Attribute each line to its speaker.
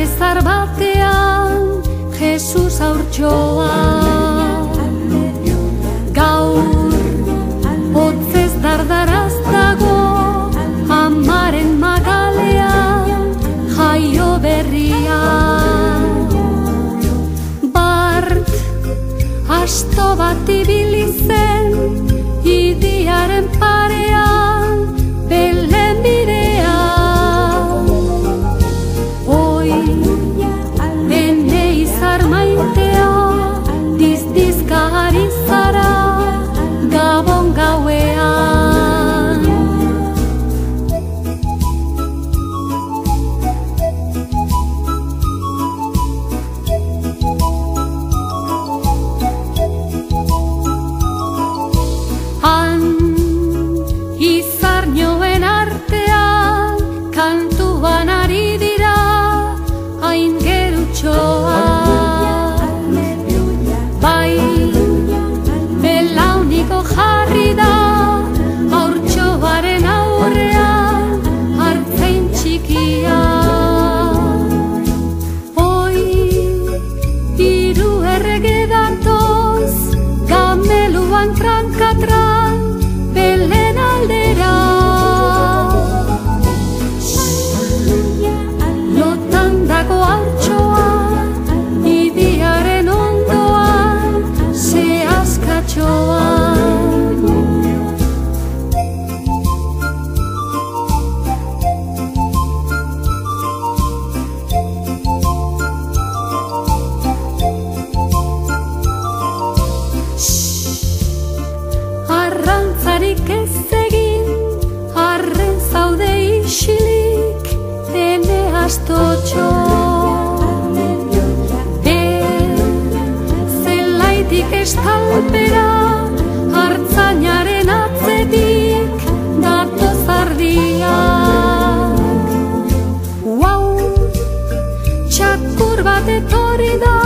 Speaker 1: bezar batean Jesus haurtxoa. Gaur hotzez dardaraz dago amaren magalean jaio berria. Bart asto bat ibili zen idiaren parean Belen birea. Oi, ene izar maitea dizdizka ari zara Gabon gauean. Han izarnioen artean kantuan ari dira hain gerutxoa. Bai, belauniko jarri da haurtxoaren aurrean hartzain txikia. Oi, hiru errege datoz gameluan trankatran Belen aldera. Lotan dago haurtxoa idiaren ondoan sehaskatxoa. Arrantzarik ez egin, arren zaude isilik, ene astotxo. Zelaitik estalpera, hartzainaren atzetik, datoz ardiak. Txakur bat etorri da,